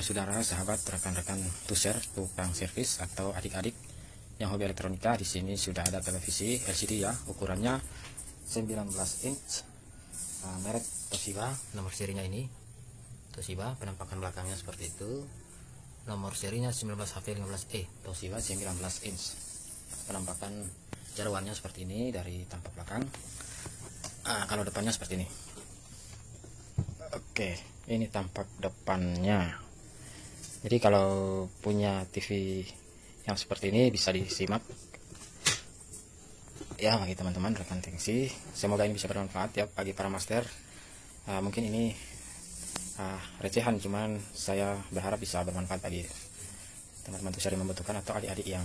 saudara, sahabat, rekan-rekan tuser, tukang servis atau adik-adik yang hobi elektronika, di sini sudah ada televisi LCD ya, ukurannya 19 inch, merek Toshiba, nomor serinya ini Toshiba, penampakan belakangnya seperti itu, nomor serinya 19HP15E Toshiba 19 inch, penampakan jarawannya seperti ini dari tampak belakang. Kalau depannya seperti ini. Oke, ini tampak depannya. Jadi kalau punya TV yang seperti ini bisa disimak ya bagi teman-teman rekan tengsi. Semoga ini bisa bermanfaat ya bagi para master. Mungkin ini recehan, cuman saya berharap bisa bermanfaat bagi teman-teman tuh yang membutuhkan atau adik-adik yang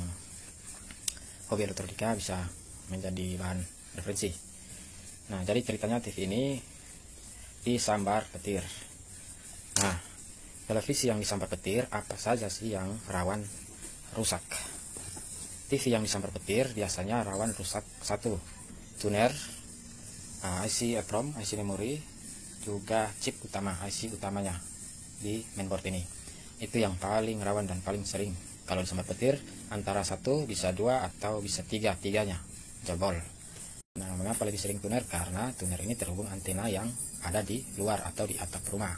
hobi elektronika bisa menjadi bahan referensi. Nah, jadi ceritanya TV ini disambar petir. Nah, televisi yang disambar petir apa saja sih yang rawan rusak? TV yang disambar petir biasanya rawan rusak: satu, tuner, IC EEPROM, IC memori, juga chip utama, IC utamanya di mainboard ini. Itu yang paling rawan dan paling sering kalau disambar petir. Antara satu bisa dua atau bisa tiganya jebol. Nah, mengapa lebih sering tuner? Karena tuner ini terhubung antena yang ada di luar atau di atap rumah.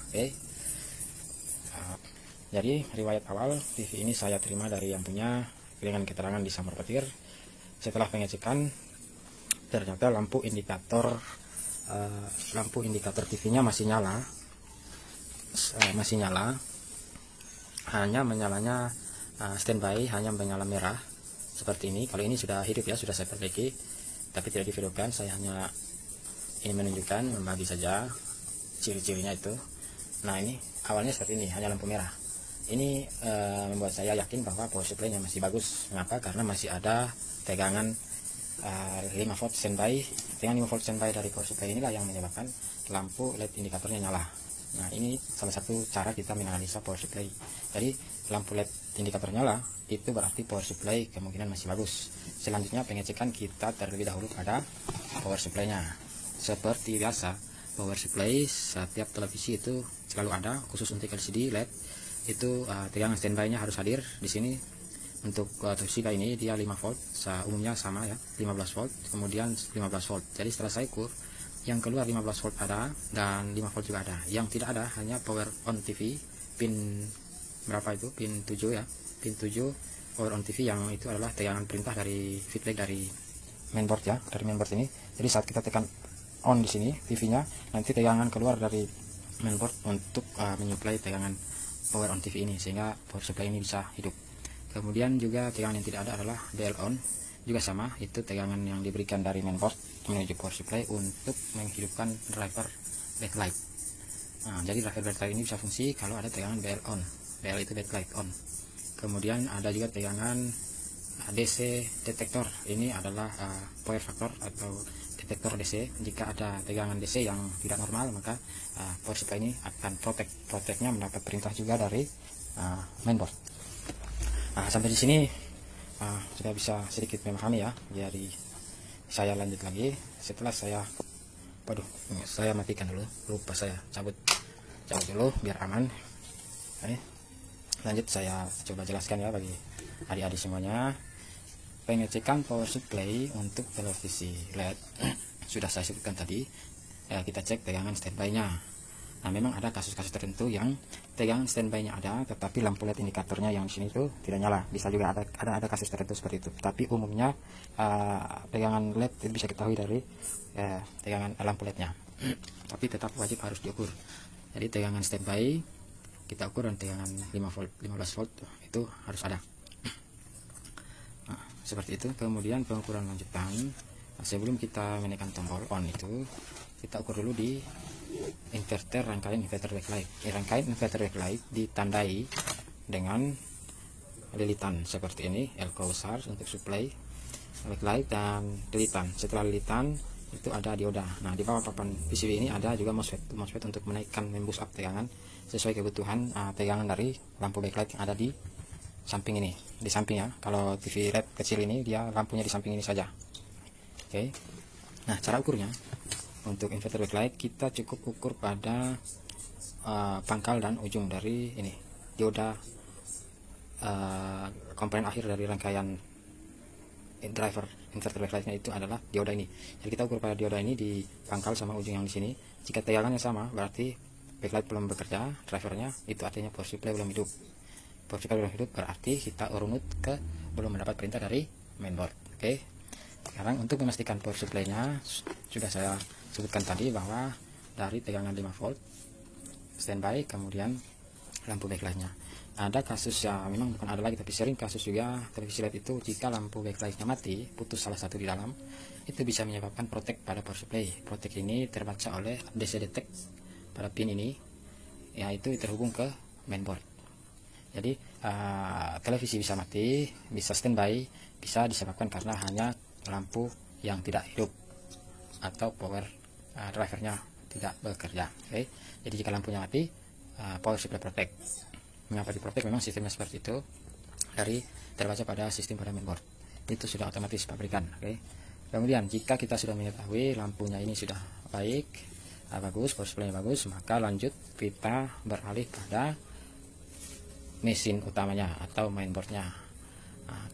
Jadi riwayat awal TV ini saya terima dari yang punya dengan keterangan disambar petir. Setelah pengecekan, ternyata lampu indikator TV-nya masih nyala, hanya menyalanya standby, hanya menyala merah seperti ini. Kalau ini sudah hidup ya, sudah saya perbaiki, tapi tidak divideokan. Saya hanya ini menunjukkan, membagi saja ciri-cirinya itu. Nah, ini awalnya seperti ini, hanya lampu merah. Ini membuat saya yakin bahwa power supply-nya masih bagus. Mengapa? Karena masih ada tegangan 5 volt standby. Tegangan 5 volt standby dari power supply inilah yang menyebabkan lampu LED indikatornya nyala. Nah, ini salah satu cara kita menganalisa power supply. Jadi lampu LED indikator nyala itu berarti power supply kemungkinan masih bagus. Selanjutnya pengecekan kita terlebih dahulu pada power supply-nya. Seperti biasa, power supply setiap televisi itu selalu ada, khusus untuk LCD LED itu tegangan standby-nya harus hadir di sini. Untuk Toshiba ini dia 5 volt, umumnya sama ya, 15 volt, kemudian 15 volt. Jadi setelah saya ukur, yang keluar 15 volt ada dan 5 volt juga ada. Yang tidak ada hanya power on TV pin berapa itu, pin 7 ya, pin 7 power on TV, yang itu adalah tegangan perintah dari feedback dari mainboard ya, dari mainboard ini. Jadi saat kita tekan on di sini TV-nya, nanti tegangan keluar dari mainboard untuk menyuplai tegangan power on TV ini, sehingga power supply ini bisa hidup. Kemudian juga tegangan yang tidak ada adalah BL on, juga sama, itu tegangan yang diberikan dari mainboard menuju power supply untuk menghidupkan driver backlight. Nah, jadi driver backlight ini bisa fungsi kalau ada tegangan BL on. BL itu backlight on. Kemudian ada juga tegangan DC detektor. Ini adalah power factor atau detektor DC. Jika ada tegangan DC yang tidak normal, maka power supply ini akan proteknya mendapat perintah juga dari mainboard. Nah, sampai di sini sudah bisa sedikit memahami ya. Jadi saya lanjut lagi. Setelah saya matikan dulu, lupa saya cabut dulu biar aman. Lanjut saya coba jelaskan ya bagi adik-adik semuanya. Pengecekan power supply untuk televisi LED sudah saya sebutkan tadi. Kita cek tegangan standby-nya. Nah, memang ada kasus-kasus tertentu yang tegangan standby-nya ada, tetapi lampu LED indikatornya yang di sini itu tidak nyala. Bisa juga ada kasus tertentu seperti itu. Tapi umumnya tegangan LED itu bisa ketahui dari tegangan lampu LED-nya. Tapi tetap wajib harus diukur. Jadi tegangan standby kita ukur, dan tegangan 5 volt, 15 volt itu harus ada. Nah, seperti itu. Kemudian pengukuran lanjutan, sebelum kita menekan tombol on itu, kita ukur dulu di inverter, rangkaian inverter backlight. Rangkaian inverter backlight ditandai dengan lilitan seperti ini, elko besar untuk supply backlight dan lilitan. Setelah lilitan itu ada dioda. Nah, di bawah papan PCB ini ada juga MOSFET untuk menaikkan, memboost up tegangan sesuai kebutuhan tegangan dari lampu backlight yang ada di samping ini, di samping ya. Kalau TV LED kecil ini dia lampunya di samping ini saja. Oke. Nah, cara ukurnya untuk inverter backlight kita cukup ukur pada pangkal dan ujung dari ini dioda komponen akhir dari rangkaian driver inverter backlightnya itu adalah dioda ini. Jadi kita ukur pada dioda ini di pangkal sama ujung yang di sini. Jika tegangannya sama, berarti backlight belum bekerja, drivernya, itu artinya power supply belum hidup. Power supply belum hidup berarti kita urunut ke belum mendapat perintah dari mainboard. Oke. Sekarang untuk memastikan power supply-nya sudah saya sebutkan tadi bahwa dari tegangan 5 volt standby, kemudian lampu backlightnya. Ada kasus ya, memang bukan ada lagi tapi sering kasus juga televisi LED itu jika lampu backlightnya mati, putus salah satu di dalam, itu bisa menyebabkan protek pada power supply. Protek ini terbaca oleh DC detect pada pin ini, yaitu terhubung ke mainboard. Jadi televisi bisa mati, bisa standby, bisa disebabkan karena hanya lampu yang tidak hidup atau power drivernya tidak bekerja. Oke. Jadi jika lampunya mati, power supply protect. Mengapa diprotek? Memang sistemnya seperti itu, dari terbaca pada sistem pada mainboard. Itu sudah otomatis pabrikan. Oke. Kemudian jika kita sudah mengetahui lampunya ini sudah baik, bagus, power supply bagus, maka lanjut kita beralih pada mesin utamanya atau mainboardnya.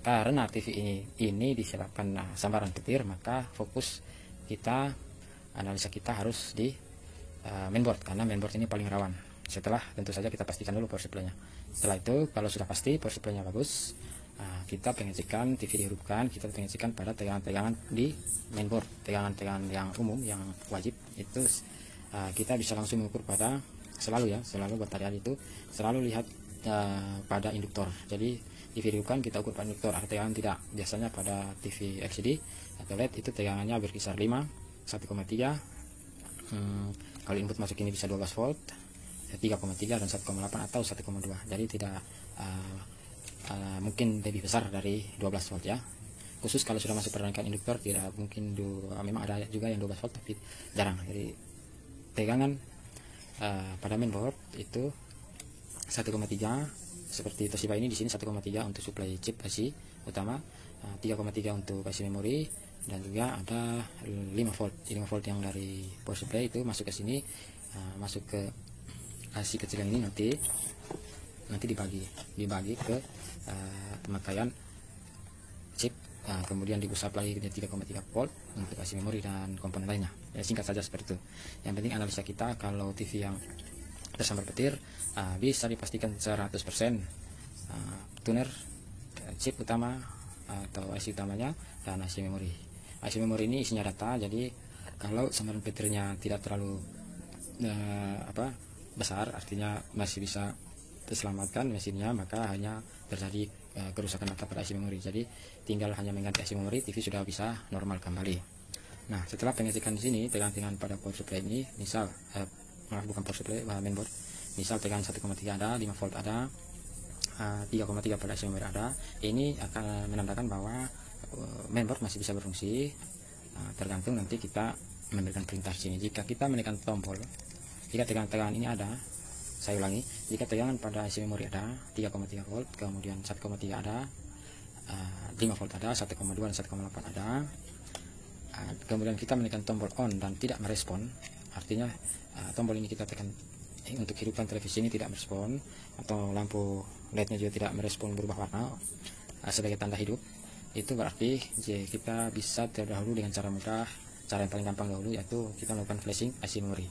Karena TV ini disebabkan sambaran petir, maka fokus kita, analisa kita harus di mainboard, karena mainboard ini paling rawan. Setelah tentu saja kita pastikan dulu power supply-nya. Setelah itu kalau sudah pasti power supply-nya bagus, kita pengecekan TV dihidupkan, kita pengecekan pada tegangan-tegangan di mainboard, tegangan-tegangan yang umum yang wajib itu kita bisa langsung mengukur pada selalu buat tarian itu selalu lihat pada induktor. Jadi TV dihidupkan kita ukur pada induktor, ada tegangan tidak. Biasanya pada TV LCD atau LED itu tegangannya berkisar 5, 1,3. Kalau input masuk ini bisa 12 volt, 3,3 dan 1,8 atau 1,2. Jadi tidak mungkin lebih besar dari 12 volt ya. Khusus kalau sudah masuk perangkat induktor tidak mungkin memang ada juga yang 12 volt tapi jarang. Jadi tegangan pada mainboard itu 1,3 seperti Toshiba ini, di sini 1,3 untuk supply chip IC utama, 3,3 untuk IC memori, dan juga ada 5 volt yang dari power supply itu masuk ke sini, masuk ke IC kecil yang ini, nanti dibagi ke pemakaian chip, kemudian di supply 3,3 volt untuk IC memori dan komponen lainnya. Ya, singkat saja seperti itu. Yang penting analisa kita kalau TV yang tersambar petir bisa dipastikan 100% tuner chip utama atau IC utamanya dan IC memori. IC memori ini isinya data, jadi kalau sambaran petirnya tidak terlalu besar, artinya masih bisa terselamatkan mesinnya, maka hanya terjadi kerusakan data pada IC memori. Jadi tinggal hanya mengganti IC memori, TV sudah bisa normal kembali. Nah, setelah pengecekan di sini tegangan pada power supply ini, misal bukan power supply, mainboard, misal tegangan 1,3 ada, 5 volt ada, 3,3 pada IC memori ada, ini akan menandakan bahwa mainboard masih bisa berfungsi, tergantung nanti kita memberikan perintah di sini. Jika kita menekan tombol, jika tegangan ini ada, saya ulangi, jika tegangan pada IC memori ada 3,3 volt, kemudian 1,3 ada, 5 volt ada, 1,2 dan 1,8 ada, kemudian kita menekan tombol on dan tidak merespon, artinya tombol ini kita tekan untuk hidupkan televisi ini tidak merespon, atau lampu LED-nya juga tidak merespon berubah warna sebagai tanda hidup, itu berarti kita bisa terdahulu dengan cara mudah, cara yang paling gampang dahulu, yaitu kita melakukan flashing IC memori.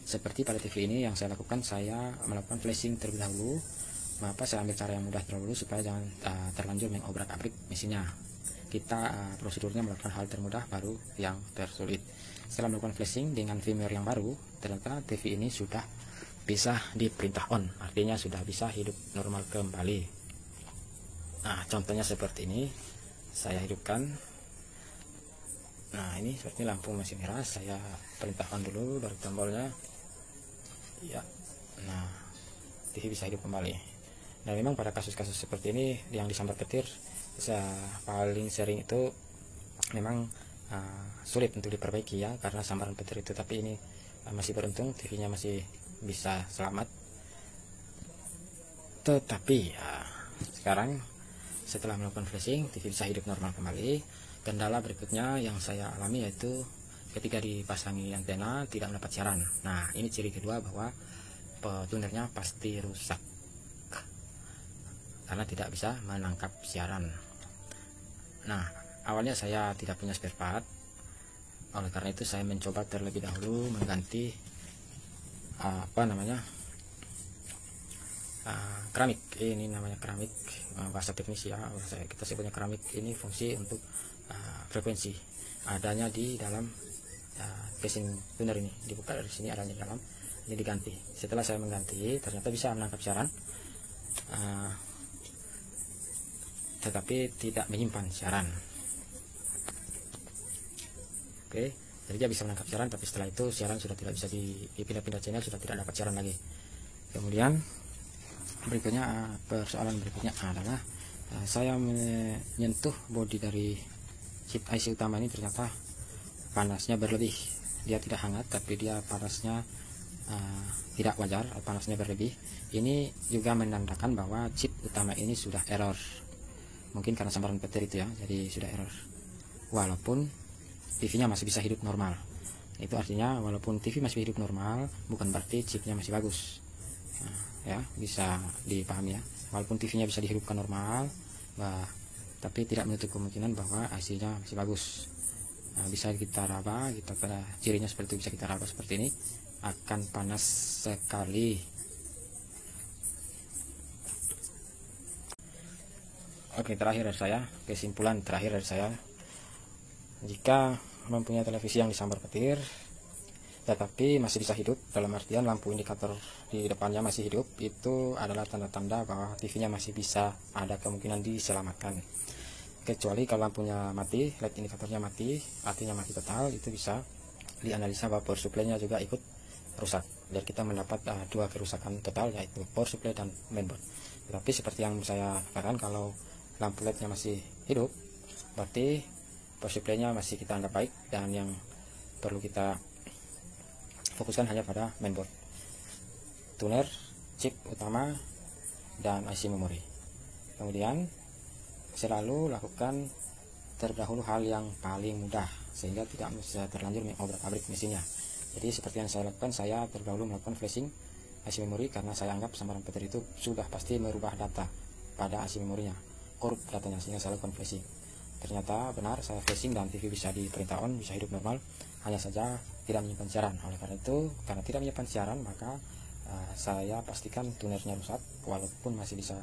Seperti pada TV ini yang saya lakukan, saya melakukan flashing terlebih dahulu. Mengapa saya ambil cara yang mudah terlebih dahulu supaya jangan terlanjur mengobrak-abrik mesinnya. Kita prosedurnya melakukan hal termudah baru yang tersulit. Setelah melakukan flashing dengan firmware yang baru, ternyata TV ini sudah bisa diperintah on, artinya sudah bisa hidup normal kembali. Nah, contohnya seperti ini, saya hidupkan. Nah, ini seperti lampu masih merah, saya perintah on dulu dari tombolnya. Ya, nah, TV bisa hidup kembali. Dan memang pada kasus-kasus seperti ini yang disambar petir, paling sering itu memang sulit untuk diperbaiki ya, karena sambaran petir itu. Tapi ini masih beruntung, TV-nya masih bisa selamat. Tetapi ya, sekarang setelah melakukan flashing, TV bisa hidup normal kembali. Kendala berikutnya yang saya alami yaitu ketika dipasangi antena tidak mendapat siaran. Nah, ini ciri kedua bahwa tunernya pasti rusak. karena tidak bisa menangkap siaran. Nah, awalnya saya tidak punya spare part, oleh karena itu saya mencoba terlebih dahulu mengganti keramik. Ini namanya keramik, bahasa teknis ya, kita sebutnya keramik. Ini fungsi untuk frekuensi, adanya di dalam casing tuner. Ini dibuka dari sini, adanya di dalam, ini diganti. Setelah saya mengganti, ternyata bisa menangkap siaran, tetapi tidak menyimpan siaran. Oke, jadi dia bisa menangkap siaran, tapi setelah itu siaran sudah tidak bisa dipindah-pindah channel, sudah tidak dapat siaran lagi. Kemudian berikutnya, persoalan berikutnya adalah saya menyentuh bodi dari chip IC utama ini, ternyata panasnya berlebih. Dia tidak hangat, tapi dia panasnya tidak wajar, panasnya berlebih. Ini juga menandakan bahwa chip utama ini sudah error. Mungkin karena sambaran petir itu ya, jadi sudah error. Walaupun TV-nya masih bisa hidup normal. Itu artinya walaupun TV masih hidup normal, bukan berarti chipnya masih bagus. Ya, bisa dipahami ya. Walaupun TV-nya bisa dihidupkan normal, tapi tidak menutup kemungkinan bahwa IC-nya masih bagus. Bisa kita raba, kita pada cirinya seperti itu, bisa kita raba seperti ini, akan panas sekali. Oke, terakhir dari saya, kesimpulan terakhir dari saya, jika mempunyai televisi yang disambar petir tetapi masih bisa hidup, dalam artian lampu indikator di depannya masih hidup, itu adalah tanda-tanda bahwa TV-nya masih bisa ada kemungkinan diselamatkan. Kecuali kalau lampunya mati, LED indikatornya mati, artinya mati total, itu bisa dianalisa bahwa power supply-nya juga ikut rusak, dan kita mendapat dua kerusakan total, yaitu power supply dan mainboard. Tetapi seperti yang saya katakan, kalau lampu LED-nya masih hidup, berarti power supply-nya masih kita anggap baik, dan yang perlu kita fokuskan hanya pada mainboard, tuner, chip utama, dan IC memori. Kemudian selalu lakukan terdahulu hal yang paling mudah, sehingga tidak bisa terlanjur mengobrak-abrik mesinnya. Jadi seperti yang saya lakukan, saya terdahulu melakukan flashing IC memori, karena saya anggap sambaran petir itu sudah pasti merubah data pada IC memorinya, korup datanya, sehingga saya lakukan flashing. Ternyata benar, saya flashing dan TV bisa diperintah on, bisa hidup normal, hanya saja tidak menyimpan siaran. Oleh karena itu, karena tidak menyimpan siaran, maka saya pastikan tunernya rusak, walaupun masih bisa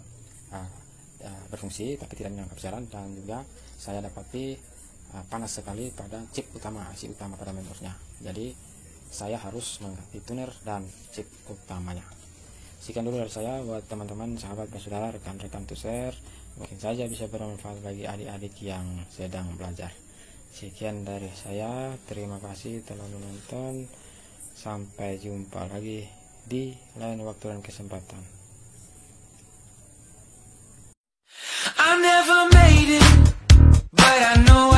berfungsi, tapi tidak menangkap siaran. Dan juga saya dapati panas sekali pada chip utama, IC utama pada mainboardnya. Jadi saya harus mengganti tuner dan chip utamanya. Sekian dulu dari saya buat teman-teman, sahabat, dan saudara, rekan-rekan tuser. Mungkin saja bisa bermanfaat bagi adik-adik yang sedang belajar. Sekian dari saya, terima kasih telah menonton. Sampai jumpa lagi di lain waktu dan kesempatan. I never made it, but I know